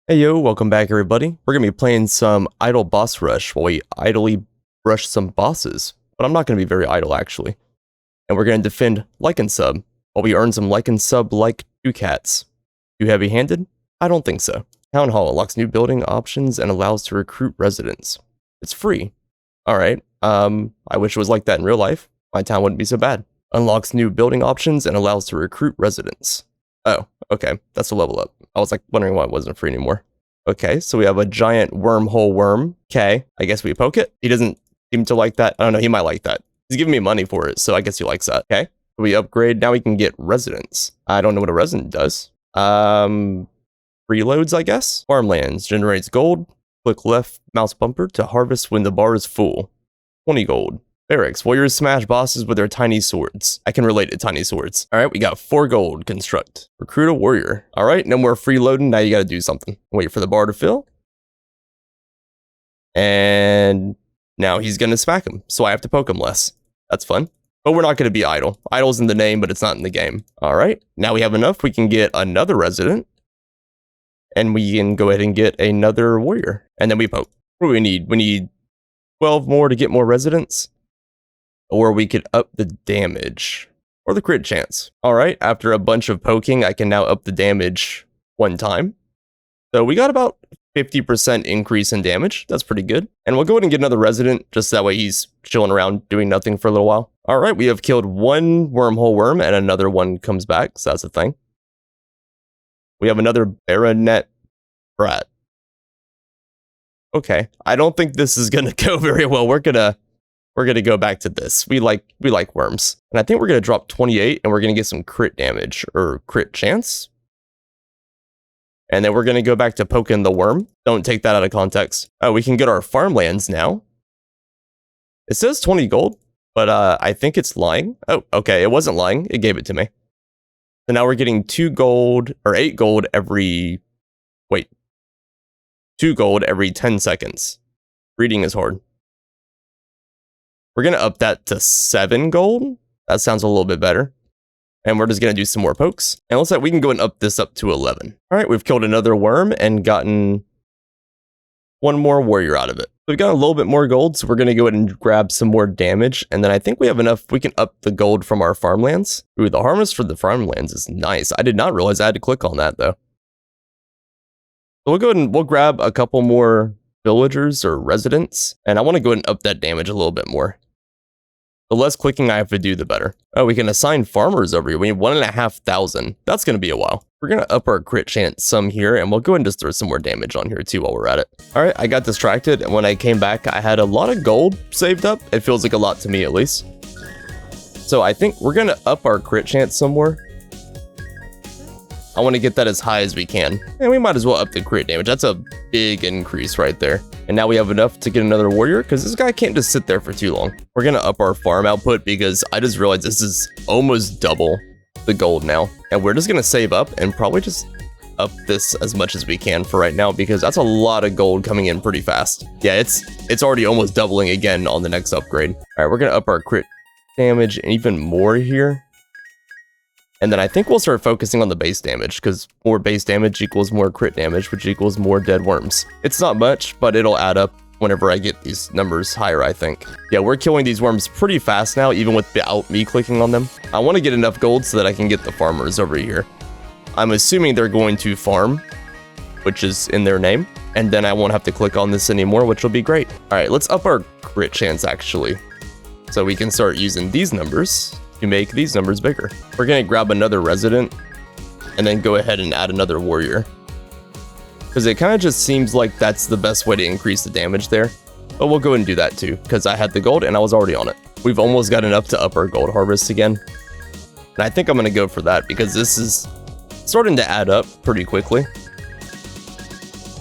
Hey yo, welcome back everybody. We're going to be playing some idle boss rush while we idly rush some bosses. But I'm not going to be very idle actually. And we're going to defend Lycan Sub while we earn some Lycan Sub like ducats. Too heavy handed? I don't think so. Town Hall unlocks new building options and allows to recruit residents. It's free. Alright, I wish it was like that in real life. My town wouldn't be so bad. Unlocks new building options and allows to recruit residents. Oh, okay, that's a level up. I was like wondering why it wasn't free anymore. Okay, so we have a giant wormhole worm. Okay, I guess we poke it. He doesn't seem to like that. I don't know, he might like that. He's giving me money for it, so I guess he likes that. Okay, we upgrade. Now we can get residents. I don't know what a resident does. Freeloads, I guess? Farmlands generates gold. Click left mouse bumper to harvest when the bar is full. 20 gold. Barracks. Warriors smash bosses with their tiny swords. I can relate to tiny swords. Alright, we got 4 gold. Construct. Recruit a warrior. Alright, no more freeloading. Now you gotta do something. Wait for the bar to fill. And now he's gonna smack him, so I have to poke him less. That's fun. But we're not gonna be idle. Idle's in the name, but it's not in the game. Alright, now we have enough. We can get another resident. And we can go ahead and get another warrior. And then we poke. What do we need? We need 12 more to get more residents. Or we could up the damage. Or the crit chance. Alright, after a bunch of poking, I can now up the damage 1 time. So we got about 50% increase in damage. That's pretty good. And we'll go ahead and get another resident, just that way he's chilling around doing nothing for a little while. Alright, we have killed 1 wormhole worm and another one comes back, so that's a thing. We have another baronet brat. Okay, I don't think this is gonna go very well. We're gonna go back to this. We like worms. And I think we're gonna drop 28 and we're gonna get some crit damage or crit chance. And then we're gonna go back to poking the worm. Don't take that out of context. Oh, we can get our farmlands now. It says 20 gold, but I think it's lying. Oh, okay, it wasn't lying. It gave it to me. So now we're getting 2 gold or 8 gold every 2 gold every 10 seconds. Reading is hard. We're going to up that to 7 gold. That sounds a little bit better. And we're just going to do some more pokes. And looks like we can go and up this up to 11. All right, we've killed another worm and gotten 1 more warrior out of it. We've got a little bit more gold, so we're going to go ahead and grab some more damage. And then I think we have enough. We can up the gold from our farmlands. Ooh, the harvest for the farmlands is nice. I did not realize I had to click on that, though. So we'll go ahead and we'll grab a couple more villagers or residents. And I want to go ahead and up that damage a little bit more. The less clicking I have to do, the better. Oh, we can assign farmers over here. We need 1,500. That's going to be a while. We're going to up our crit chance some here, and we'll go ahead and just throw some more damage on here too while we're at it. All right, I got distracted, and when I came back, I had a lot of gold saved up. It feels like a lot to me, at least. So I think we're going to up our crit chance some more. I want to get that as high as we can. And we might as well up the crit damage. That's a big increase right there. And now we have enough to get another warrior, because this guy can't just sit there for too long. We're going to up our farm output, because I just realized this is almost double the gold now. And we're just going to save up and probably just up this as much as we can for right now, because that's a lot of gold coming in pretty fast. Yeah, it's already almost doubling again on the next upgrade. All right, we're going to up our crit damage even more here. And then I think we'll start focusing on the base damage, because more base damage equals more crit damage, which equals more dead worms. It's not much, but it'll add up whenever I get these numbers higher, I think. Yeah, we're killing these worms pretty fast now, even without me clicking on them. I want to get enough gold so that I can get the farmers over here. I'm assuming they're going to farm, which is in their name. And then I won't have to click on this anymore, which will be great. All right, let's up our crit chance, actually. So we can start using these numbers to make these numbers bigger. We're going to grab another resident and then go ahead and add another warrior, because it kind of just seems like that's the best way to increase the damage there. But we'll go ahead and do that too, because I had the gold and I was already on it. We've almost got enough to up our gold harvest again. And I think I'm going to go for that, because this is starting to add up pretty quickly.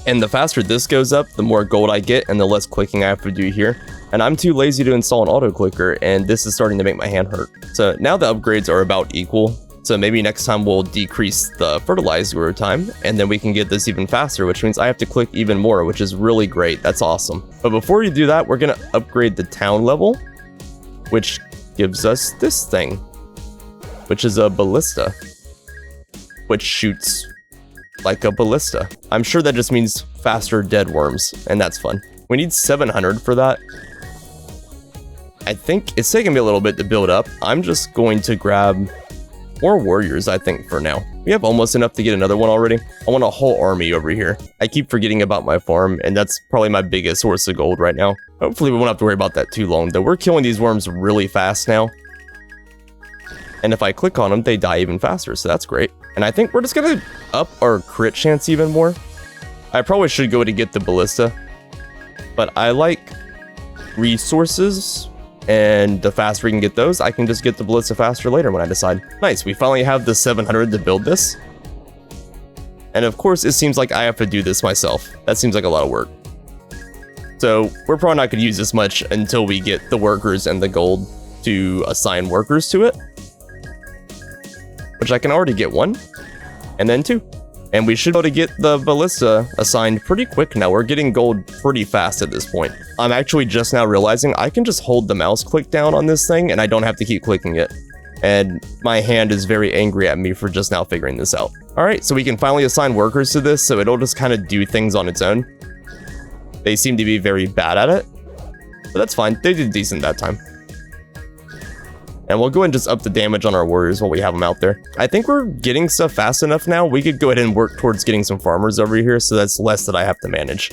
And the faster this goes up, the more gold I get and the less clicking I have to do here. And I'm too lazy to install an auto clicker, and this is starting to make my hand hurt. So now the upgrades are about equal. So maybe next time we'll decrease the fertilizer time, and then we can get this even faster, which means I have to click even more, which is really great. That's awesome. But before you do that, we're going to upgrade the town level, which gives us this thing, which is a ballista, which shoots like a ballista. I'm sure that just means faster dead worms, and that's fun. We need 700 for that. I think it's taking me a little bit to build up. I'm just going to grab more warriors, I think, for now. We have almost enough to get another one already. I want a whole army over here. I keep forgetting about my farm, and that's probably my biggest source of gold right now. Hopefully we won't have to worry about that too long, though. We're killing these worms really fast now. And if I click on them, they die even faster, so that's great. And I think we're just gonna up our crit chance even more. I probably should go to get the ballista, but I like resources, and the faster we can get those, I can just get the ballista faster later when I decide. Nice, we finally have the 700 to build this. And of course, it seems like I have to do this myself. That seems like a lot of work. So we're probably not gonna use this much until we get the workers and the gold to assign workers to it. Which I can already get 1, and then 2. And we should be able to get the ballista assigned pretty quick now. We're getting gold pretty fast at this point. I'm actually just now realizing I can just hold the mouse click down on this thing and I don't have to keep clicking it. And my hand is very angry at me for just now figuring this out. All right, so we can finally assign workers to this, so it'll just kind of do things on its own. They seem to be very bad at it, but that's fine. They did decent that time. And we'll go ahead and just up the damage on our warriors while we have them out there. I think we're getting stuff fast enough now. We could go ahead and work towards getting some farmers over here, so that's less that I have to manage.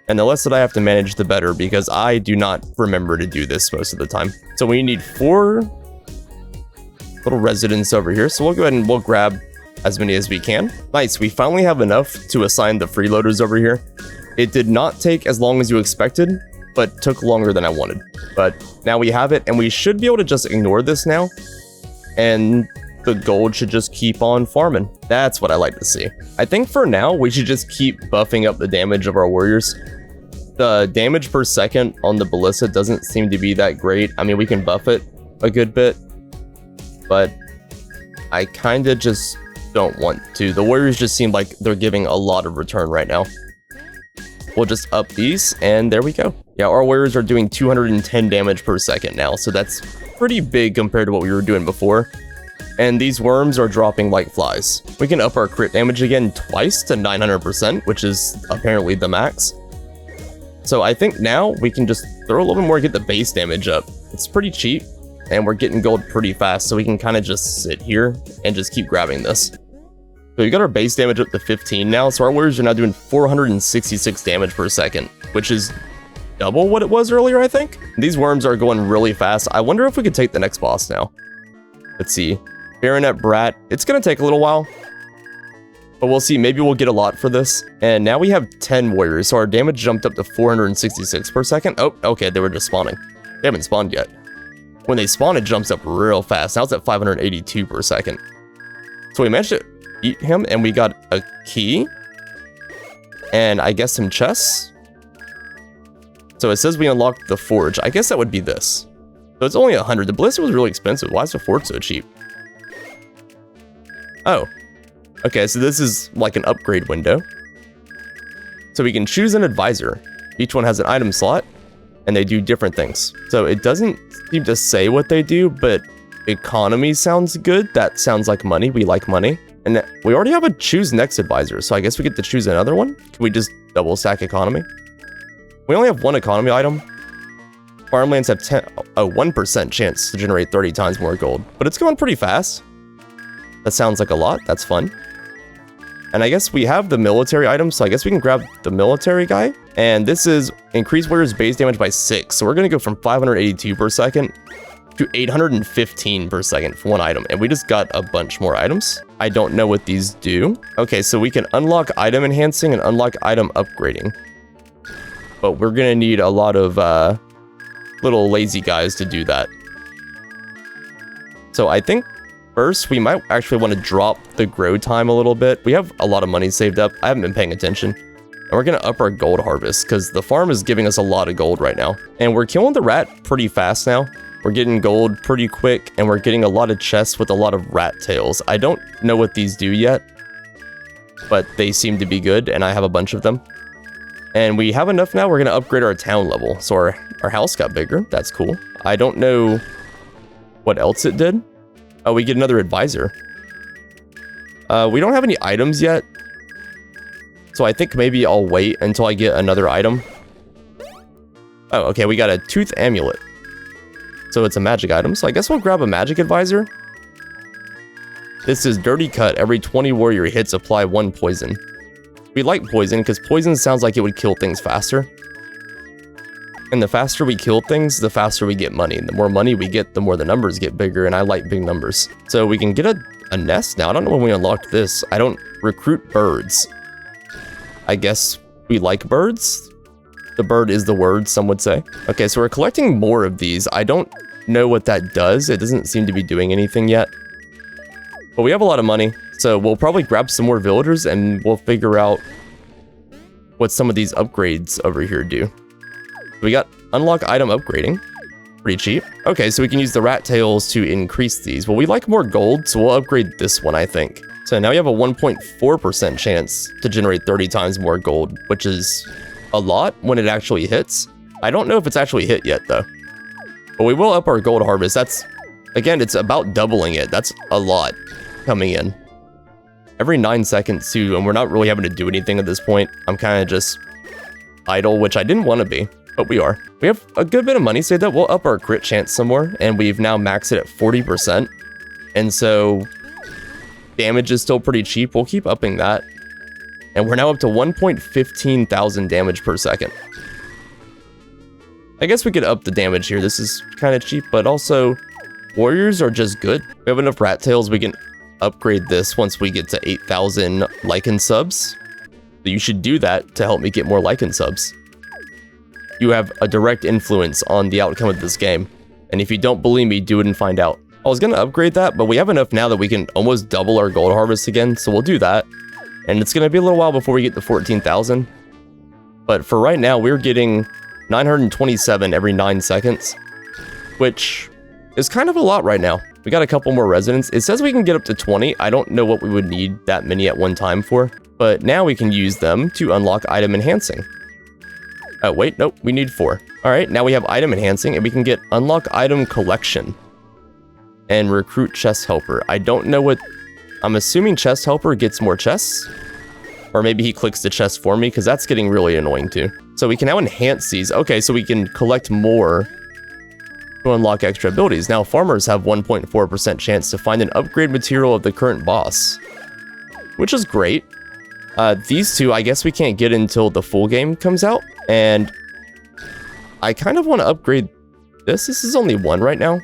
And the less that I have to manage, the better, because I do not remember to do this most of the time. So we need 4 little residents over here, so we'll go ahead and we'll grab as many as we can. Nice, we finally have enough to assign the freeloaders over here. It did not take as long as you expected, but took longer than I wanted. But now we have it, and we should be able to just ignore this now, and the gold should just keep on farming. That's what I like to see. I think for now, we should just keep buffing up the damage of our warriors. The damage per second on the ballista doesn't seem to be that great. I mean, we can buff it a good bit, but I kind of just don't want to. The warriors just seem like they're giving a lot of return right now. We'll just up these, and there we go. Yeah, our warriors are doing 210 damage per second now, so that's pretty big compared to what we were doing before. And these worms are dropping like flies. We can up our crit damage again twice to 900%, which is apparently the max. So I think now we can just throw a little bit more to get the base damage up. It's pretty cheap, and we're getting gold pretty fast, so we can kind of just sit here and just keep grabbing this. So we got our base damage up to 15 now, so our warriors are now doing 466 damage per second, which is double what it was earlier, I think. These worms are going really fast. I wonder if we could take the next boss now. Let's see. Baronet Brat. It's going to take a little while, but we'll see. Maybe we'll get a lot for this. And now we have 10 warriors, so our damage jumped up to 466 per second. Oh, okay, they were just spawning. They haven't spawned yet. When they spawn, it jumps up real fast. Now it's at 582 per second. So we managed to eat him, and we got a key. And I guess some chests. So it says we unlocked the forge. I guess that would be this. So it's only 100. The ballista was really expensive. Why is the forge so cheap? Oh. Okay, so this is like an upgrade window. So we can choose an advisor. Each one has an item slot, and they do different things. So it doesn't seem to say what they do, but economy sounds good. That sounds like money. We like money. And we already have a choose next advisor, so I guess we get to choose another one. Can we just double stack economy? We only have one economy item. Farmlands have a 1% chance to generate 30 times more gold, but it's going pretty fast. That sounds like a lot. That's fun. And I guess we have the military item, so I guess we can grab the military guy. And this is increase warriors base damage by 6. So we're going to go from 582 per second to 815 per second for one item. And we just got a bunch more items. I don't know what these do. Okay, so we can unlock item enhancing and unlock item upgrading. But we're going to need a lot of little lazy guys to do that. So I think first we might actually want to drop the grow time a little bit. We have a lot of money saved up. I haven't been paying attention. And we're going to up our gold harvest because the farm is giving us a lot of gold right now. And we're killing the rat pretty fast now. We're getting gold pretty quick, and we're getting a lot of chests with a lot of rat tails. I don't know what these do yet, but they seem to be good, and I have a bunch of them. And we have enough now. We're going to upgrade our town level. So our house got bigger. That's cool. I don't know what else it did. Oh, we get another advisor. We don't have any items yet. So I think maybe I'll wait until I get another item. Oh, okay, we got a tooth amulet. So it's a magic item. So I guess we'll grab a magic advisor. This is dirty cut. Every 20 warrior hits, apply 1 poison. We like poison because poison sounds like it would kill things faster. And the faster we kill things, the faster we get money. And the more money we get, the more the numbers get bigger, and I like big numbers. So we can get a nest now. I don't know when we unlocked this. I don't recruit birds. I guess we like birds. The bird is the word, some would say. Okay, so we're collecting more of these. I don't know what that does. It doesn't seem to be doing anything yet. But we have a lot of money, so we'll probably grab some more villagers and we'll figure out what some of these upgrades over here do. We got unlock item upgrading. Pretty cheap. Okay, so we can use the rat tails to increase these. Well, we like more gold, so we'll upgrade this one, I think. So now we have a 1.4% chance to generate 30 times more gold, which is a lot when it actually hits. I don't know if it's actually hit yet, though. But we will up our gold harvest. That's, again, it's about doubling it. That's a lot coming in. Every 9 seconds, too, and we're not really having to do anything at this point. I'm kind of just idle, which I didn't want to be. But we are. We have a good bit of money saved up. We'll up our crit chance some more, and we've now maxed it at 40%. And so damage is still pretty cheap. We'll keep upping that. And we're now up to 1.15 thousand damage per second. I guess we could up the damage here. This is kind of cheap, but also warriors are just good. We have enough rat tails. We can upgrade this once we get to 8,000 lichen subs. So you should do that to help me get more lichen subs. You have a direct influence on the outcome of this game. And if you don't believe me, do it and find out. I was going to upgrade that, but we have enough now that we can almost double our gold harvest again, so we'll do that. And it's going to be a little while before we get to 14,000. But for right now, we're getting 927 every 9 seconds, which is kind of a lot right now. We got a couple more residents. It says we can get up to 20. I don't know what we would need that many at one time for, but now we can use them to unlock item enhancing. Oh, wait, nope, we need 4. All right, now we have item enhancing, and we can get unlock item collection and recruit chest helper. I don't know what, I'm assuming chest helper gets more chests, or maybe he clicks the chest for me, because that's getting really annoying too. So we can now enhance these. Okay, so we can collect more to unlock extra abilities. Now farmers have 1.4% chance to find an upgrade material of the current boss, which is great. These two, I guess we can't get until the full game comes out. And I kind of want to upgrade this. This is only 1 right now.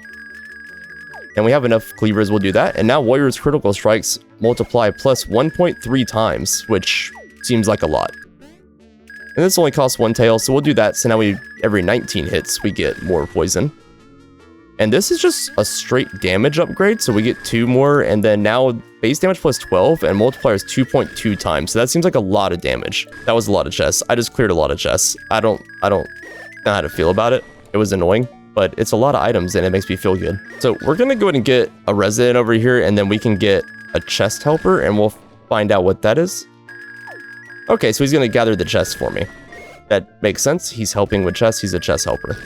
And we have enough cleavers, we'll do that. And now Warrior's critical strikes multiply plus 1.3 times, which seems like a lot. And this only costs 1 tail, so we'll do that. So now every 19 hits, we get more poison. And this is just a straight damage upgrade, so we get 2 more, and then now base damage plus 12, and multiplier is 2.2 times, so that seems like a lot of damage. That was a lot of chests. I just cleared a lot of chests. I don't know how to feel about it. It was annoying, but it's a lot of items, and it makes me feel good. So we're gonna go ahead and get a resident over here, and then we can get a chest helper, and we'll find out what that is. Okay, so he's gonna gather the chests for me. That makes sense. He's helping with chests. He's a chest helper.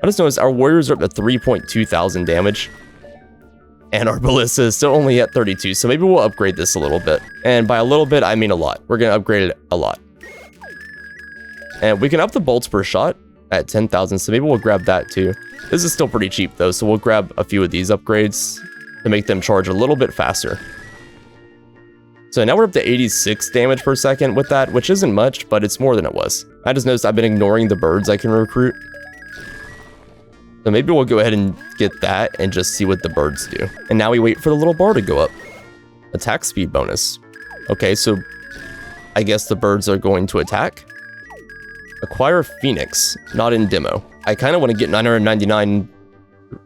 I just noticed our warriors are up to 3.2 thousand damage. And our ballista is still only at 32, so maybe we'll upgrade this a little bit. And by a little bit, I mean a lot. We're going to upgrade it a lot. And we can up the bolts per shot at 10,000, so maybe we'll grab that too. This is still pretty cheap though, so we'll grab a few of these upgrades to make them charge a little bit faster. So now we're up to 86 damage per second with that, which isn't much, but it's more than it was. I just noticed I've been ignoring the birds I can recruit. So maybe we'll go ahead and get that and just see what the birds do. And now we wait for the little bar to go up. Attack speed bonus. Okay, so I guess the birds are going to attack. Acquire Phoenix, not in demo. I kind of want to get 999.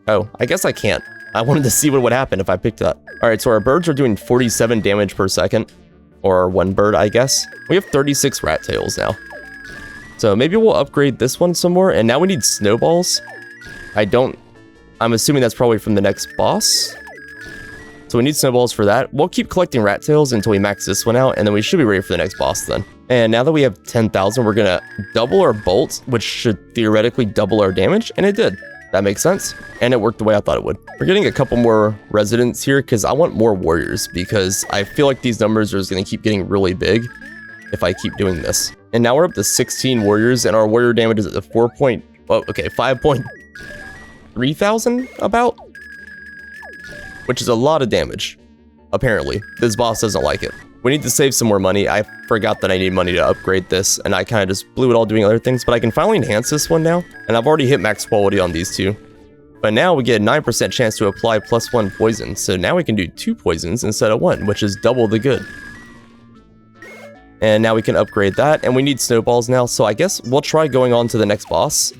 Oh, I guess I can't. I wanted to see what would happen if I picked that. All right, so our birds are doing 47 damage per second. Or 1 bird, I guess. We have 36 rat tails now. So maybe we'll upgrade this one some more. And now we need snowballs. I'm assuming that's probably from the next boss. So we need snowballs for that. We'll keep collecting rat tails until we max this one out, and then we should be ready for the next boss then. And now that we have 10,000, we're gonna double our bolts, which should theoretically double our damage, and it did. That makes sense. And it worked the way I thought it would. We're getting a couple more residents here because I want more warriors, because I feel like these numbers are just going to keep getting really big if I keep doing this. And now we're up to 16 warriors, and our warrior damage is at the 5.3 thousand about, which is a lot of damage. Apparently, this boss doesn't like it. We need to save some more money. I forgot that I need money to upgrade this, and I kind of just blew it all doing other things, but I can finally enhance this one now, and I've already hit max quality on these two. But now we get a 9% chance to apply +1 poison, so now we can do 2 poisons instead of 1, which is double the good. And now we can upgrade that, and we need snowballs now, so I guess we'll try going on to the next boss.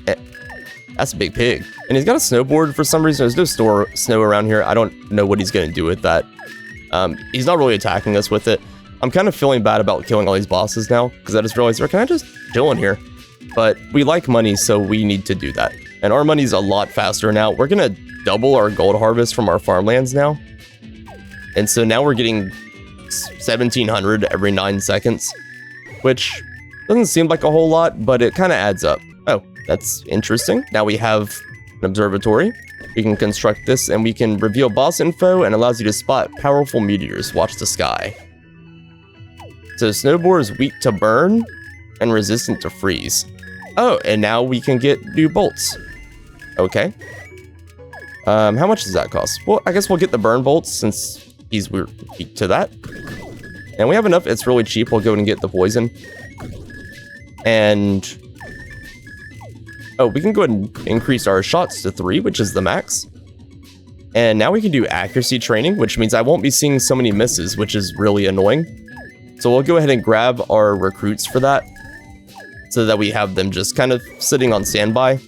That's a big pig. And he's got a snowboard for some reason. There's no snow around here. I don't know what he's going to do with that. He's not really attacking us with it. I'm kind of feeling bad about killing all these bosses now, because I just realized, can I just chill in here? But we like money, so we need to do that. And our money's a lot faster now. We're going to double our gold harvest from our farmlands now. And so now we're getting 1,700 every 9 seconds, which doesn't seem like a whole lot, but it kind of adds up. Oh, that's interesting. Now we have an observatory. We can construct this, and we can reveal boss info, and allows you to spot powerful meteors. Watch the sky. So snowboard is weak to burn and resistant to freeze. Oh, and now we can get new bolts. Okay. How much does that cost? Well, I guess we'll get the burn bolts since we're weak to that. And we have enough. It's really cheap. We'll go and get the poison. And oh, we can go ahead and increase our shots to 3, which is the max. And now we can do accuracy training, which means I won't be seeing so many misses, which is really annoying. So we'll go ahead and grab our recruits for that, so that we have them just kind of sitting on standby,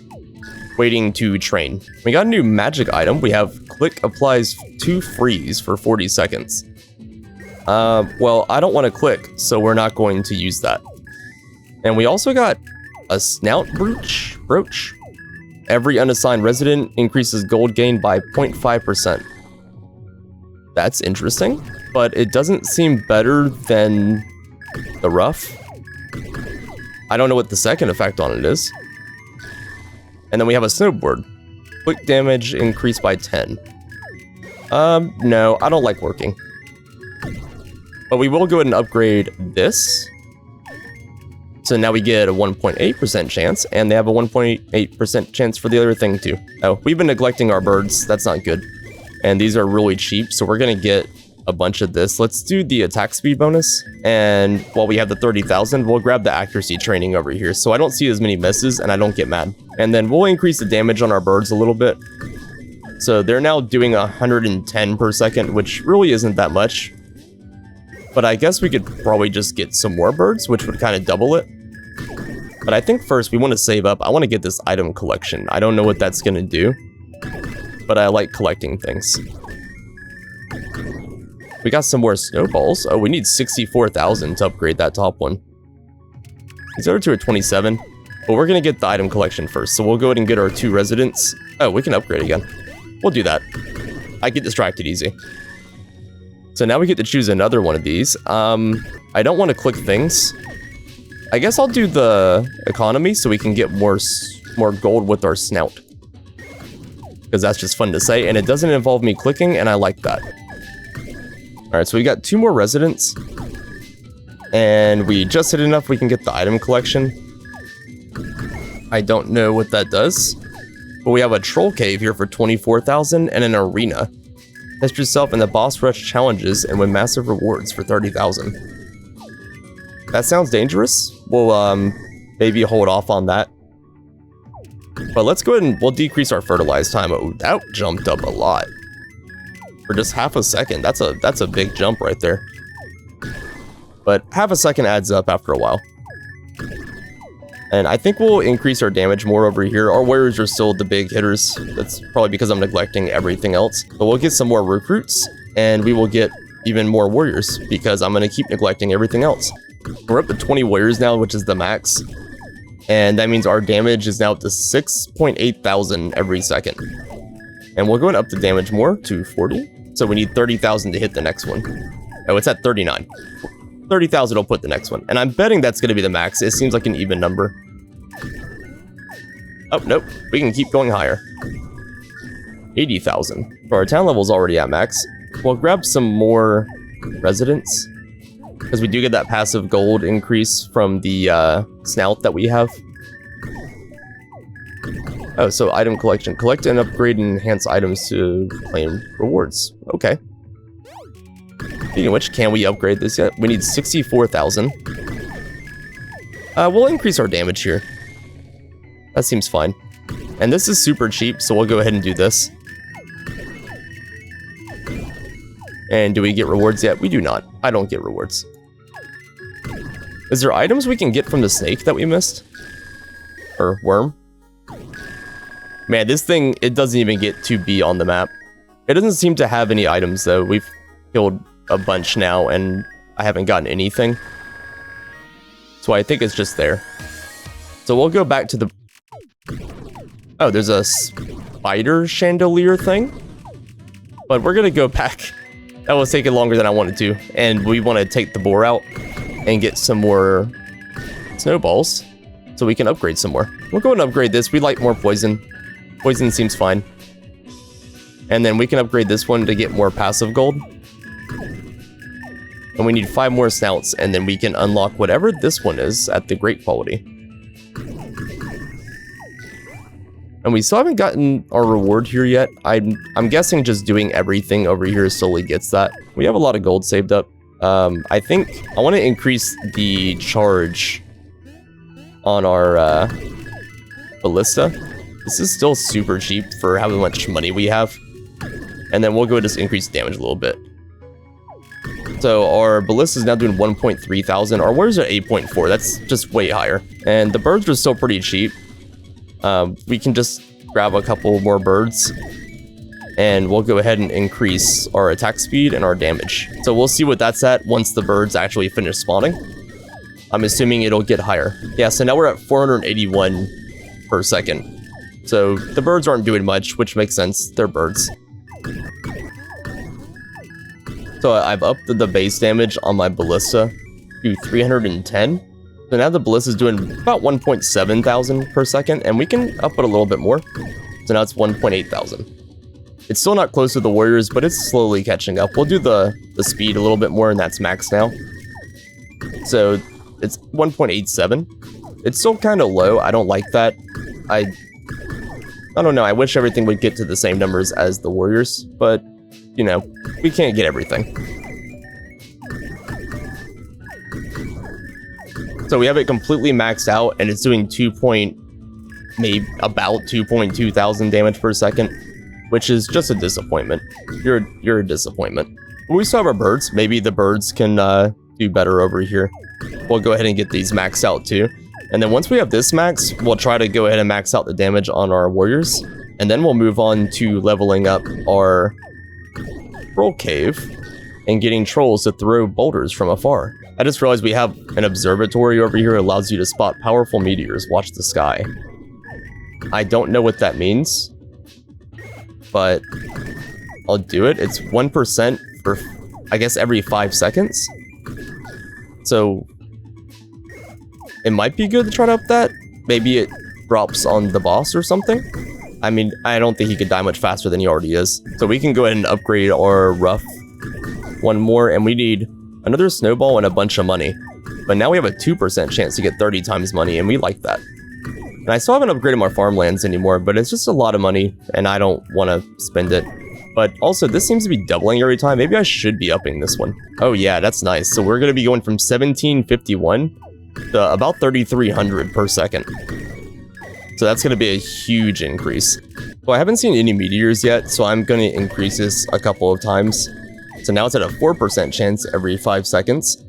waiting to train. We got a new magic item. We have click applies 2 freeze for 40 seconds. Well, I don't want to click, so we're not going to use that. And we also got a snout brooch. Every unassigned resident increases gold gain by 0.5%. That's interesting, but it doesn't seem better than the rough. I don't know what the second effect on it is. And then we have a snowboard. Quick damage increased by 10. No, I don't like working. But we will go ahead and upgrade this. So now we get a 1.8% chance, and they have a 1.8% chance for the other thing too. Oh, we've been neglecting our birds. That's not good. And these are really cheap, so we're gonna get a bunch of this. Let's do the attack speed bonus. And while we have the 30,000, we'll grab the accuracy training over here, so I don't see as many misses and I don't get mad. And then we'll increase the damage on our birds a little bit. So they're now doing 110 per second, which really isn't that much. But I guess we could probably just get some more birds, which would kind of double it. But I think first we want to save up. I want to get this item collection. I don't know what that's going to do, but I like collecting things. We got some more snowballs. Oh, we need 64,000 to upgrade that top one. These other two are 27, but we're going to get the item collection first. So we'll go ahead and get our 2 residents. Oh, we can upgrade again. We'll do that. I get distracted easy. So now we get to choose another one of these. I don't want to click things. I guess I'll do the economy so we can get more gold with our snout. Because that's just fun to say, and it doesn't involve me clicking, and I like that. Alright, so we got 2 more residents. And we just hit enough we can get the item collection. I don't know what that does. But we have a troll cave here for 24,000 and an arena. Test yourself in the boss rush challenges and win massive rewards for 30,000. That sounds dangerous. We'll maybe hold off on that. But let's go ahead and we'll decrease our fertilize time. Oh, that jumped up a lot. For just half a second. That's a big jump right there. But half a second adds up after a while. And I think we'll increase our damage more over here. Our warriors are still the big hitters. That's probably because I'm neglecting everything else. But we'll get some more recruits, and we will get even more warriors, because I'm going to keep neglecting everything else. We're up to 20 warriors now, which is the max. And that means our damage is now up to 6.8 thousand every second. And we'll go up the damage more to 40. So we need 30,000 to hit the next one. Oh, it's at 39. 30,000 will put the next one. And I'm betting that's going to be the max. It seems like an even number. Oh, nope. We can keep going higher. 80,000. So our town level is already at max. We'll grab some more residents, because we do get that passive gold increase from the snout that we have. Oh, so item collection. Collect and upgrade and enhance items to claim rewards. Okay. Speaking of which, can we upgrade this yet? We need 64,000. We'll increase our damage here. That seems fine. And this is super cheap, so we'll go ahead and do this. And do we get rewards yet? We do not. I don't get rewards. Is there items we can get from the snake that we missed? Or worm? Man, this thing, it doesn't even get to be on the map. It doesn't seem to have any items, though. We've killed a bunch now, and I haven't gotten anything. So I think it's just there. So we'll go back to the... Oh, there's a spider chandelier thing? But we're gonna go back. That was taking longer than I wanted to. And we want to take the boar out and get some more snowballs so we can upgrade some more. We'll go and upgrade this. We like more poison. Poison seems fine. And then we can upgrade this one to get more passive gold. And we need 5 more snouts, and then we can unlock whatever this one is at the great quality. And we still haven't gotten our reward here yet. I'm guessing just doing everything over here slowly gets that. We have a lot of gold saved up. I think I want to increase the charge on our ballista. This is still super cheap for how much money we have. And then we'll go just increase damage a little bit. So our ballista is now doing 1.3 thousand. Our warriors are 8.4. That's just way higher. And the birds are still pretty cheap. We can just grab a couple more birds. And we'll go ahead and increase our attack speed and our damage. So we'll see what that's at once the birds actually finish spawning. I'm assuming it'll get higher. Yeah, so now we're at 481 per second. So the birds aren't doing much, which makes sense. They're birds. So I've upped the base damage on my ballista to 310. So now the ballista is doing about 1.7 thousand per second, and we can up it a little bit more. So now it's 1.8 thousand. It's still not close to the warriors, but it's slowly catching up. We'll do the speed a little bit more, and that's max now. So it's 1.87. It's still kind of low. I don't like that. I don't know. I wish everything would get to the same numbers as the warriors, but you know, we can't get everything. So we have it completely maxed out, and it's doing about 2.2 thousand damage per second, which is just a disappointment. You're a disappointment. But we still have our birds. Maybe the birds can do better over here. We'll go ahead and get these maxed out too. And then once we have this max, we'll try to go ahead and max out the damage on our warriors. And then we'll move on to leveling up our troll cave and getting trolls to throw boulders from afar. I just realized we have an observatory over here that allows you to spot powerful meteors. Watch the sky. I don't know what that means, but I'll do it. It's 1% for, I guess, every 5 seconds. So it might be good to try to up that. Maybe it drops on the boss or something. I mean, I don't think he could die much faster than he already is. So we can go ahead and upgrade our rough one more, and we need another snowball and a bunch of money. But now we have a 2% chance to get 30 times money, and we like that. And I still haven't upgraded my farmlands anymore, but it's just a lot of money, and I don't want to spend it. But also, this seems to be doubling every time. Maybe I should be upping this one. Oh yeah, that's nice. So we're going to be going from 1751 to about 3,300 per second. So that's going to be a huge increase. Well, I haven't seen any meteors yet, so I'm going to increase this a couple of times. So now it's at a 4% chance every 5 seconds.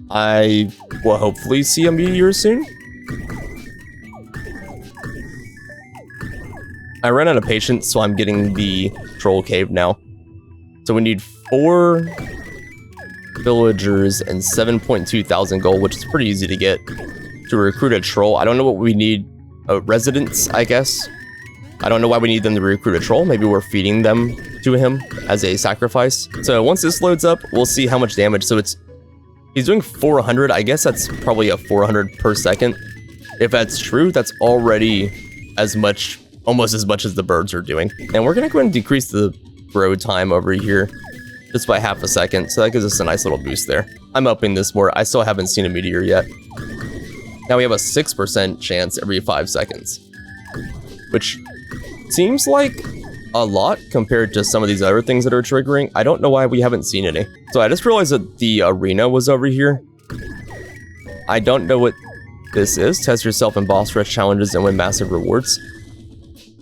I will hopefully see a meteor soon. I ran out of patience, so I'm getting the troll cave now. So we need 4 villagers and 7.2 thousand gold, which is pretty easy to get to recruit a troll. I don't know what we need. Residents, I guess. I don't know why we need them to recruit a troll. Maybe we're feeding them to him as a sacrifice. So once this loads up, we'll see how much damage. So he's doing 400. I guess that's probably a 400 per second. If that's true, that's already almost as much as the birds are doing. And we're gonna go ahead and decrease the grow time over here just by half a second, so that gives us a nice little boost there. I'm upping this more. I still haven't seen a meteor yet. Now we have a 6% chance every 5 seconds, which seems like a lot compared to some of these other things that are triggering. I don't know why we haven't seen any. So I just realized that the arena was over here. I don't know what this is. Test yourself in boss rush challenges and win massive rewards.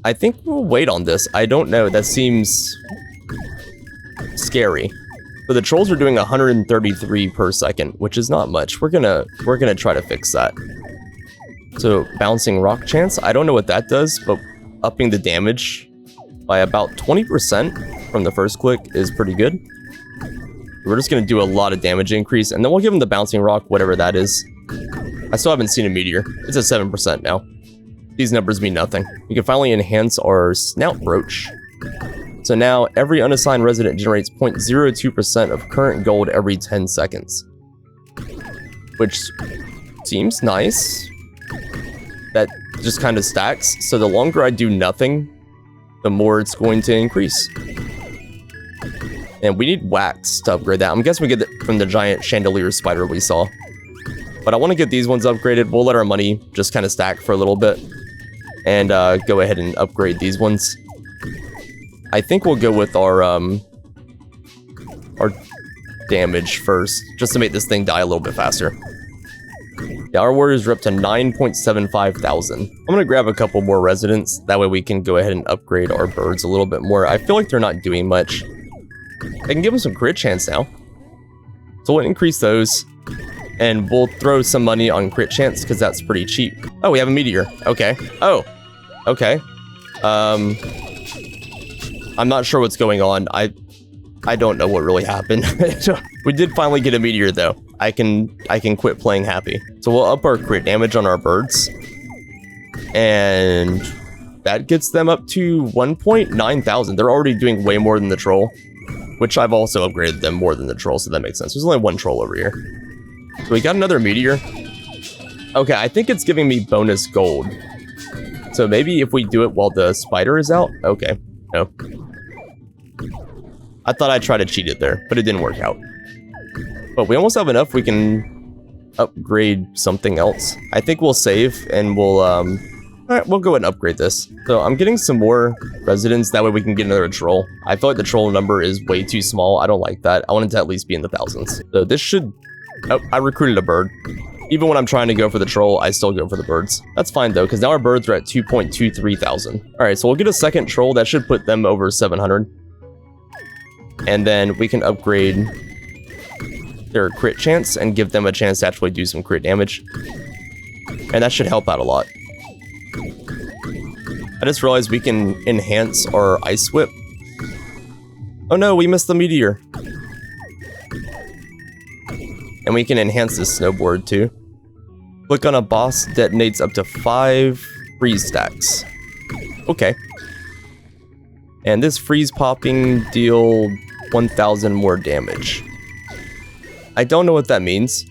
I think we'll wait on this. I don't know. That seems scary. But the trolls are doing 133 per second, which is not much. We're gonna try to fix that. So bouncing rock chance, I don't know what that does, but upping the damage by about 20% from the first click is pretty good. We're just gonna do a lot of damage increase, and then we'll give him the bouncing rock, whatever that is. I still haven't seen a meteor. It's at 7% now. These numbers mean nothing. We can finally enhance our snout brooch. So now every unassigned resident generates 0.02% of current gold every 10 seconds. Which seems nice. That just kind of stacks. So the longer I do nothing, the more it's going to increase. And we need wax to upgrade that. I'm guessing we get it from the giant chandelier spider we saw. But I want to get these ones upgraded. We'll let our money just kind of stack for a little bit. And go ahead and upgrade these ones. I think we'll go with our damage first, just to make this thing die a little bit faster. Yeah, our warriors are up to 9.75 thousand. I'm gonna grab a couple more residents. That way we can go ahead and upgrade our birds a little bit more. I feel like they're not doing much. I can give them some crit chance now. So we'll increase those. And we'll throw some money on crit chance, because that's pretty cheap. Oh, we have a meteor. Okay. Oh. Okay. I'm not sure what's going on. I don't know what really happened. We did finally get a meteor though. I can quit playing happy. So we'll up our crit damage on our birds. And that gets them up to 1.9 thousand. They're already doing way more than the troll, which I've also upgraded them more than the troll, so that makes sense. There's only one troll over here. So we got another meteor. Okay, I think it's giving me bonus gold. So maybe if we do it while the spider is out? Okay, no. I thought I'd try to cheat it there, but it didn't work out. But we almost have enough we can upgrade something else. I think we'll save and we'll, alright, we'll go ahead and upgrade this. So I'm getting some more residents, that way we can get another troll. I feel like the troll number is way too small. I don't like that. I want it to at least be in the thousands. So this should... Oh, I recruited a bird. Even when I'm trying to go for the troll, I still go for the birds. That's fine though, because now our birds are at 2.23 thousand. Alright, so we'll get a second troll. That should put them over 700. And then we can upgrade their crit chance and give them a chance to actually do some crit damage. And that should help out a lot. I just realized we can enhance our ice whip. Oh no, we missed the meteor. And we can enhance this snowboard too. Click on a boss, detonates up to 5 freeze stacks. Okay. And this freeze popping deal 1,000 more damage. I don't know what that means.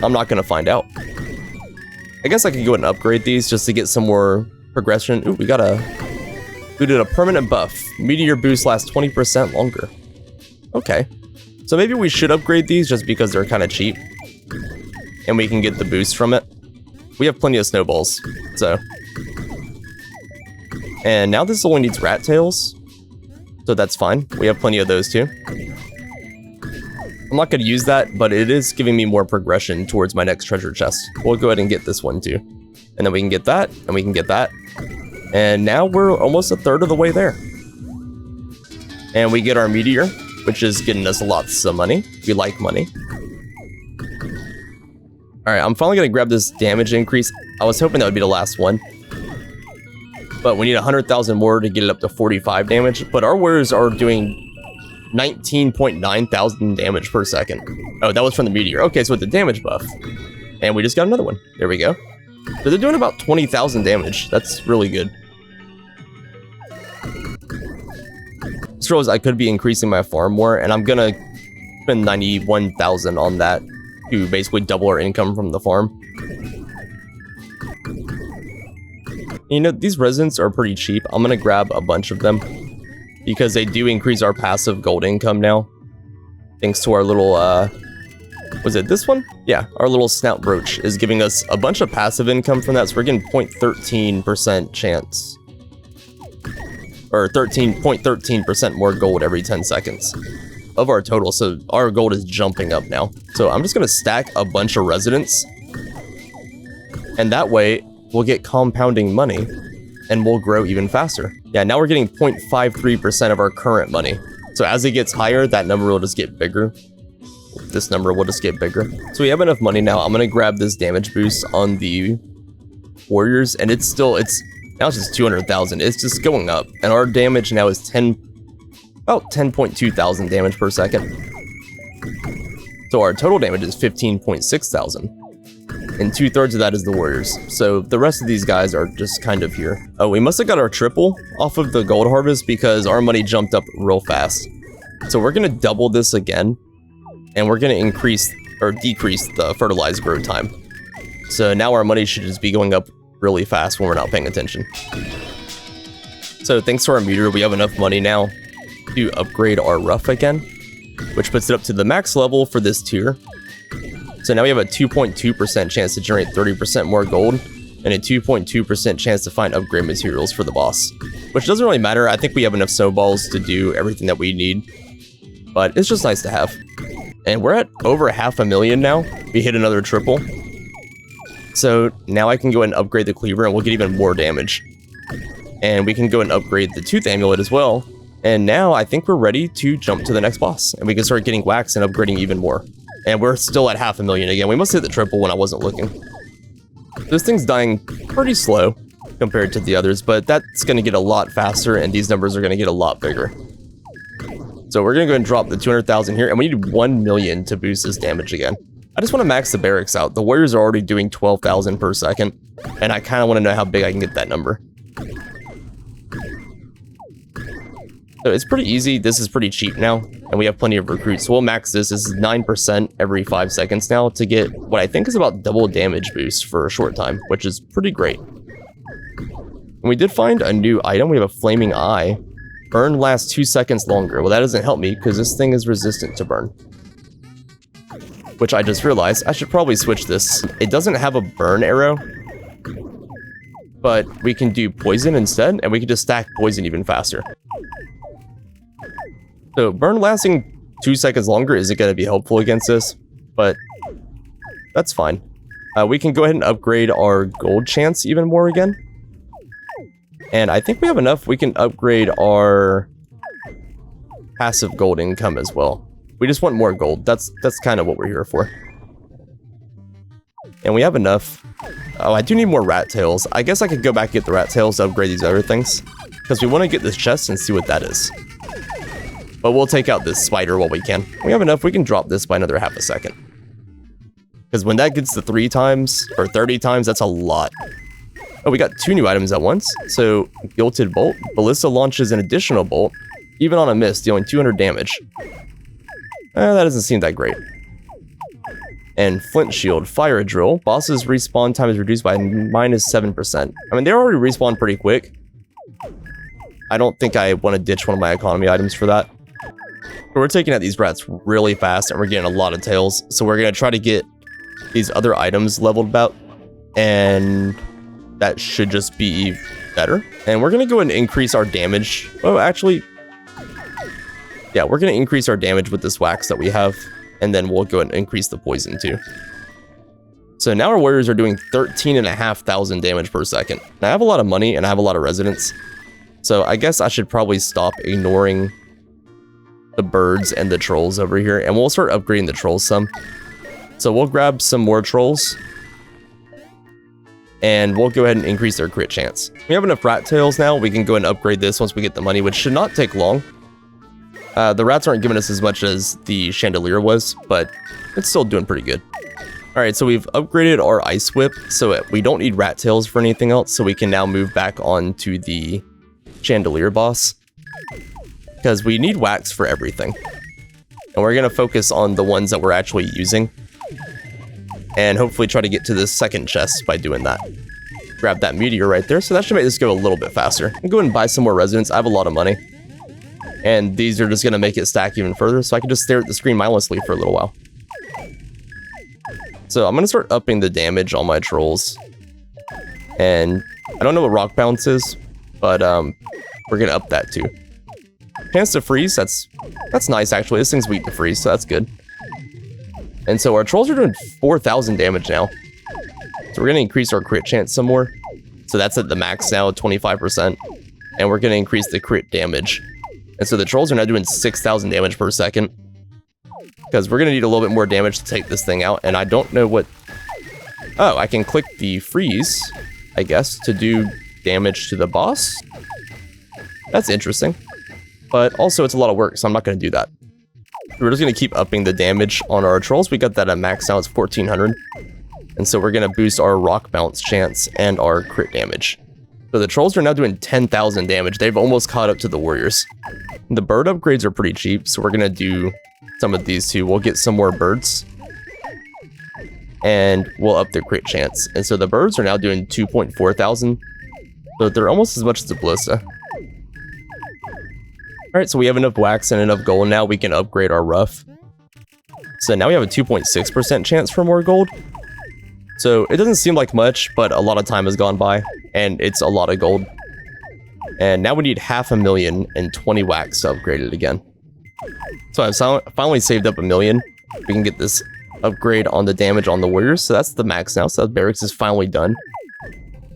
I'm not gonna find out. I guess I could go ahead and upgrade these just to get some more progression. Ooh, we did a permanent buff. Meteor boost lasts 20% longer. Okay. So maybe we should upgrade these just because they're kind of cheap. And we can get the boost from it. We have plenty of snowballs, so. And now this only needs rat tails. So that's fine. We have plenty of those too. I'm not going to use that, but it is giving me more progression towards my next treasure chest. We'll go ahead and get this one too. And then we can get that, and we can get that. And now we're almost a third of the way there. And we get our meteor, which is getting us lots of money. We like money. Alright, I'm finally going to grab this damage increase. I was hoping that would be the last one. But we need 100,000 more to get it up to 45 damage. But our warriors are doing 19.9 thousand damage per second. Oh, that was from the meteor. Okay, so with the damage buff. And we just got another one. There we go. So they're doing about 20,000 damage. That's really good. This shows I could be increasing my farm more, and I'm gonna spend 91,000 on that to basically double our income from the farm. You know, these residents are pretty cheap. I'm gonna grab a bunch of them because they do increase our passive gold income now. Thanks to our little, was it this one? Yeah, our little snout brooch is giving us a bunch of passive income from that, so we're getting 0.13% chance. Or 0.13% more gold every 10 seconds of our total, so our gold is jumping up now. So I'm just gonna stack a bunch of residents, and that way we'll get compounding money, and we'll grow even faster. Yeah, now we're getting 0.53% of our current money. So as it gets higher, that number will just get bigger. This number will just get bigger. So we have enough money now. I'm gonna grab this damage boost on the warriors, and it's now it's just 200,000. It's just going up, and our damage now is about 10.2 thousand damage per second. So our total damage is 15.6 thousand, and 2/3 of that is the warriors. So the rest of these guys are just kind of here. Oh, we must have got our triple off of the gold harvest because our money jumped up real fast. So we're gonna double this again, and we're gonna increase or decrease the fertilized grow time. So now our money should just be going up really fast when we're not paying attention. So thanks to our meter, we have enough money now to upgrade our rough again, which puts it up to the max level for this tier. So now we have a 2.2% chance to generate 30% more gold, and a 2.2% chance to find upgrade materials for the boss, which doesn't really matter. I think we have enough snowballs to do everything that we need, but it's just nice to have. And we're at over 500,000 now. We hit another triple. So now I can go ahead and upgrade the cleaver, and we'll get even more damage. And we can go and upgrade the tooth amulet as well. And now I think we're ready to jump to the next boss, and we can start getting wax and upgrading even more. And we're still at 500,000 again. We must hit the triple when I wasn't looking. This thing's dying pretty slow compared to the others, but that's going to get a lot faster, and these numbers are going to get a lot bigger. So we're going to go and drop the 200,000 here, and we need 1 million to boost this damage again. I just want to max the barracks out. The warriors are already doing 12,000 per second, and I kind of want to know how big I can get that number. So it's pretty easy. This is pretty cheap now, and we have plenty of recruits. So we'll max this. This is 9% every 5 seconds now to get what I think is about double damage boost for a short time, which is pretty great. And we did find a new item. We have a flaming eye. Burn lasts 2 seconds longer. Well, that doesn't help me because this thing is resistant to burn. Which I just realized I should probably switch this. It doesn't have a burn arrow, but we can do poison instead, and we can just stack poison even faster. So burn lasting 2 seconds longer isn't going to be helpful against this, but that's fine. We can go ahead and upgrade our gold chance even more again. And I think we have enough. We can upgrade our passive gold income as well. We just want more gold. That's kind of what we're here for. And we have enough. Oh, I do need more rat tails. I guess I could go back and get the rat tails to upgrade these other things, because we want to get this chest and see what that is. But we'll take out this spider while we can. We have enough. We can drop this by another half a second. Because when that gets to 3 times or 30 times, that's a lot. Oh, we got 2 new items at once. So, Gilted Bolt. Ballista launches an additional bolt, even on a miss, dealing 200 damage. That doesn't seem that great. And Flint Shield. Fire Drill. Boss's respawn time is reduced by -7%. I mean, they already respawn pretty quick. I don't think I want to ditch one of my economy items for that. But we're taking out these rats really fast, and we're getting a lot of tails. So we're going to try to get these other items leveled about, and that should just be better. And we're going to go and increase our damage. Oh, actually, yeah, we're going to increase our damage with this wax that we have, and then we'll go and increase the poison too. So now our warriors are doing 13,500 damage per second. Now I have a lot of money, and I have a lot of residents. So I guess I should probably stop ignoring the birds and the trolls over here, and we'll start upgrading the trolls some. So we'll grab some more trolls, and we'll go ahead and increase their crit chance. We have enough rat tails now. We can go and upgrade this once we get the money, which should not take long. The rats aren't giving us as much as the chandelier was, but it's still doing pretty good. All right, so we've upgraded our ice whip, so we don't need rat tails for anything else, so we can now move back on to the chandelier boss, because we need wax for everything, and we're going to focus on the ones that we're actually using, and hopefully try to get to this second chest by doing that. grab that meteor right there. So that should make this go a little bit faster. I'll go ahead and buy some more residents. I have a lot of money. And these are just going to make it stack even further. So I can just stare at the screen mindlessly for a little while. So I'm going to start upping the damage on my trolls. And I don't know what rock bounce is, but we're going to up that too. Chance to freeze, that's nice actually. This thing's weak to freeze, so that's good. And so our trolls are doing 4,000 damage now. So we're going to increase our crit chance some more. So that's at the max now, 25%. And we're going to increase the crit damage. And so the trolls are now doing 6,000 damage per second. Because we're going to need a little bit more damage to take this thing out. And I don't know what... Oh, I can click the freeze, I guess, to do damage to the boss. That's interesting. But also it's a lot of work, so I'm not going to do that. We're just going to keep upping the damage on our trolls. We got that at max now, it's 1,400. And so we're going to boost our rock bounce chance and our crit damage. So the trolls are now doing 10,000 damage. They've almost caught up to the warriors. The bird upgrades are pretty cheap, so we're going to do some of these too. We'll get some more birds. And we'll up their crit chance. And so the birds are now doing 2,400. So they're almost as much as the ballista. Alright, so we have enough wax and enough gold now. We can upgrade our rough. So now we have a 2.6% chance for more gold. So it doesn't seem like much, but a lot of time has gone by. And it's a lot of gold. And now we need 500,020 wax to upgrade it again. So I've finally saved up 1 million. We can get this upgrade on the damage on the warriors. So that's the max now. So that barracks is finally done.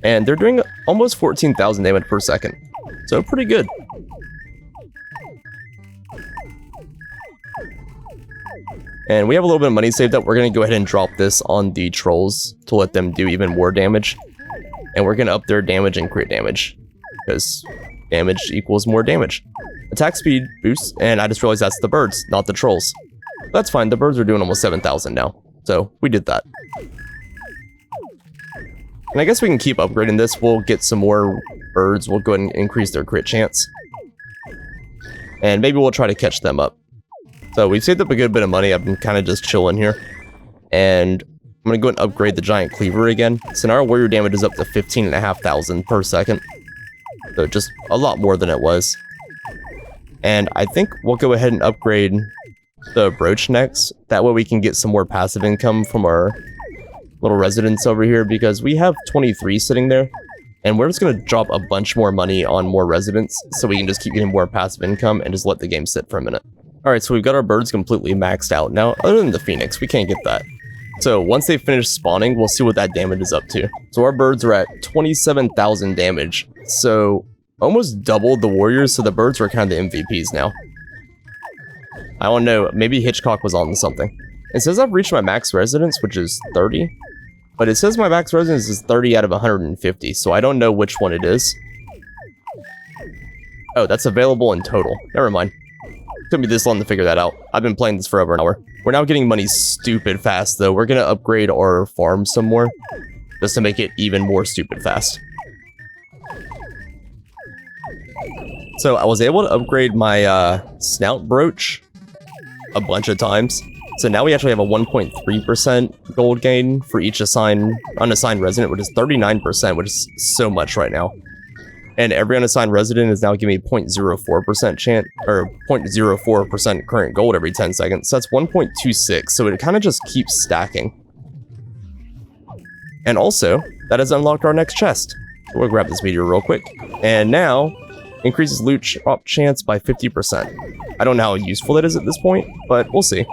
And they're doing almost 14,000 damage per second. So pretty good. And we have a little bit of money saved up. We're going to go ahead and drop this on the trolls to let them do even more damage. And we're going to up their damage and crit damage. Because damage equals more damage. Attack speed boosts, and I just realized that's the birds, not the trolls. That's fine, the birds are doing almost 7,000 now. So, we did that. And I guess we can keep upgrading this. We'll get some more birds. We'll go ahead and increase their crit chance. And maybe we'll try to catch them up. So we've saved up a good bit of money. I've been kind of just chilling here. And I'm going to go and upgrade the giant cleaver again. So now our warrior damage is up to 15,500 per second. So just a lot more than it was. And I think we'll go ahead and upgrade the brooch next. That way we can get some more passive income from our little residents over here. Because we have 23 sitting there. And we're just going to drop a bunch more money on more residents. So we can just keep getting more passive income and just let the game sit for a minute. Alright, so we've got our birds completely maxed out. Now, other than the phoenix, we can't get that. So, once they finish spawning, we'll see what that damage is up to. So, our birds are at 27,000 damage. So, almost double the warriors, so the birds are kind of the MVPs now. I don't know, maybe Hitchcock was on something. It says I've reached my max residence, which is 30. But it says my max residence is 30 out of 150, so I don't know which one it is. Oh, that's available in total. Never mind. Took me this long to figure that out. I've been playing this for over an hour. We're now getting money stupid fast, though. We're going to upgrade our farm some more, just to make it even more stupid fast. So I was able to upgrade my snout brooch a bunch of times. So now we actually have a 1.3% gold gain for each unassigned resident, which is 39%, which is so much right now. And every unassigned resident is now giving me 0.04% chance, or 0.04% current gold every 10 seconds. So that's 1.26, so it kind of just keeps stacking. And also, that has unlocked our next chest. We'll grab this meteor real quick. And now, increases loot drop chance by 50%. I don't know how useful that is at this point, but we'll see.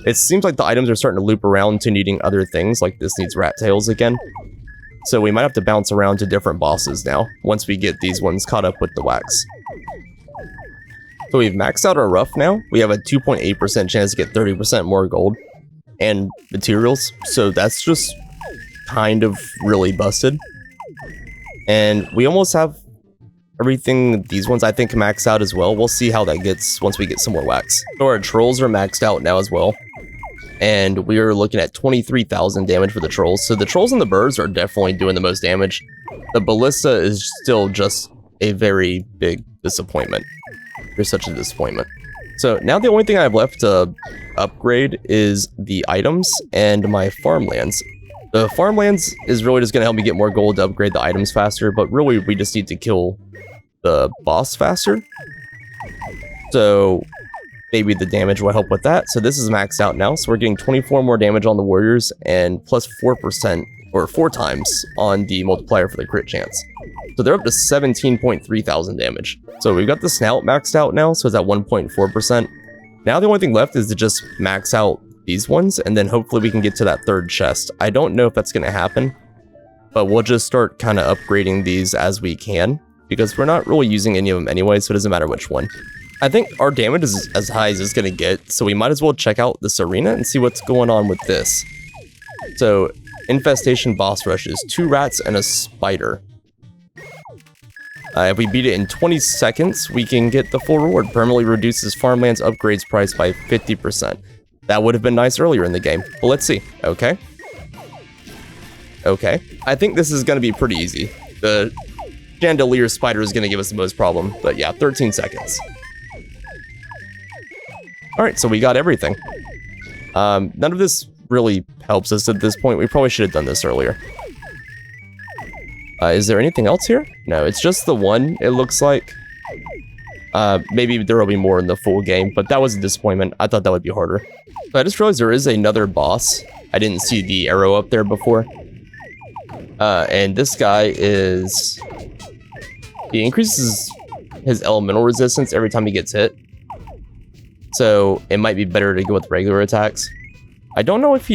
It seems like the items are starting to loop around to needing other things, like this needs rat tails again. So we might have to bounce around to different bosses now, once we get these ones caught up with the wax. So we've maxed out our rough now. We have a 2.8% chance to get 30% more gold and materials. So that's just kind of really busted. And we almost have everything, these ones I think max out as well. We'll see how that gets once we get some more wax. So our trolls are maxed out now as well. And we are looking at 23,000 damage for the trolls. So the trolls and the birds are definitely doing the most damage. The ballista is still just a very big disappointment. There's such a disappointment. So now the only thing I have left to upgrade is the items and my farmlands. The farmlands is really just going to help me get more gold to upgrade the items faster, but really we just need to kill the boss faster. So maybe the damage will help with that. So this is maxed out now, so we're getting 24 more damage on the warriors and plus 4% or 4 times on the multiplier for the crit chance. So they're up to 17.3 thousand damage. So we've got the snout maxed out now, so it's at 1.4%. Now the only thing left is to just max out these ones, and then hopefully we can get to that third chest. I don't know if that's going to happen, but we'll just start kind of upgrading these as we can, because we're not really using any of them anyway, so it doesn't matter which one. I think our damage is as high as it's going to get, so we might as well check out this arena and see what's going on with this. So, infestation boss rushes, 2 rats and a spider. If we beat it in 20 seconds, we can get the full reward. Permanently reduces farmlands upgrades price by 50%. That would have been nice earlier in the game. But let's see. Okay. Okay. I think this is going to be pretty easy. The chandelier spider is going to give us the most problem. But yeah, 13 seconds. Alright, so we got everything. None of this really helps us at this point. We probably should have done this earlier. Is there anything else here? No, it's just the one, it looks like. Maybe there will be more in the full game, but that was a disappointment. I thought that would be harder. So I just realized there is another boss. I didn't see the arrow up there before. And this guy is... He increases his elemental resistance every time he gets hit. So it might be better to go with regular attacks. I don't know if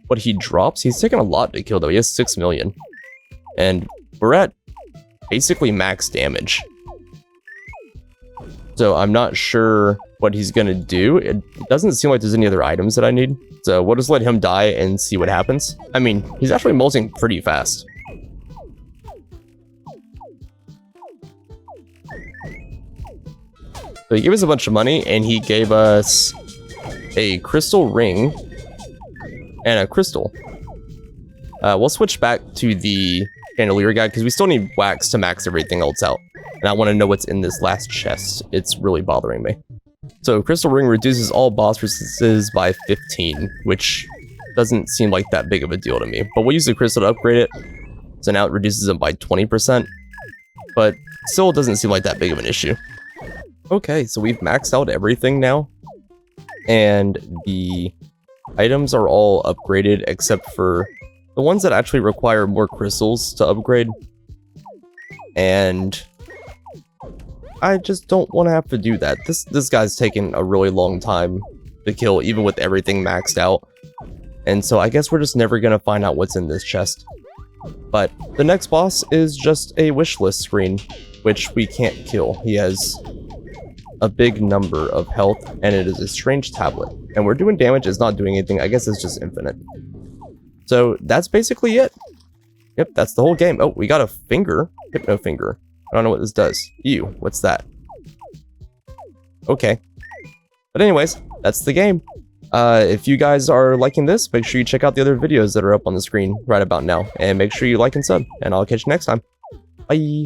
what he drops. He's taking a lot to kill though. He has 6 million. And we're at basically max damage. So I'm not sure what he's gonna do. It doesn't seem like there's any other items that I need. So we'll just let him die and see what happens. I mean, he's actually molting pretty fast. So he gave us a bunch of money, and he gave us a crystal ring and a crystal. We'll switch back to the chandelier guy, because we still need wax to max everything else out. And I want to know what's in this last chest. It's really bothering me. So crystal ring reduces all boss resistances by 15, which doesn't seem like that big of a deal to me. But we'll use the crystal to upgrade it. So now it reduces them by 20%. But still doesn't seem like that big of an issue. Okay, so we've maxed out everything now. And the items are all upgraded except for the ones that actually require more crystals to upgrade. And I just don't want to have to do that. This guy's taken a really long time to kill, even with everything maxed out. And so I guess we're just never going to find out what's in this chest. But the next boss is just a wish list screen, which we can't kill. He has a big number of health, and it is a strange tablet. And we're doing damage, it's not doing anything. I guess it's just infinite. So that's basically it. Yep, that's the whole game. Oh, we got a finger. Hypno finger. I don't know what this does. Ew, what's that? Okay. But anyways, that's the game. If you guys are liking this, make sure you check out the other videos that are up on the screen right about now. And make sure you like and sub. And I'll catch you next time. Bye.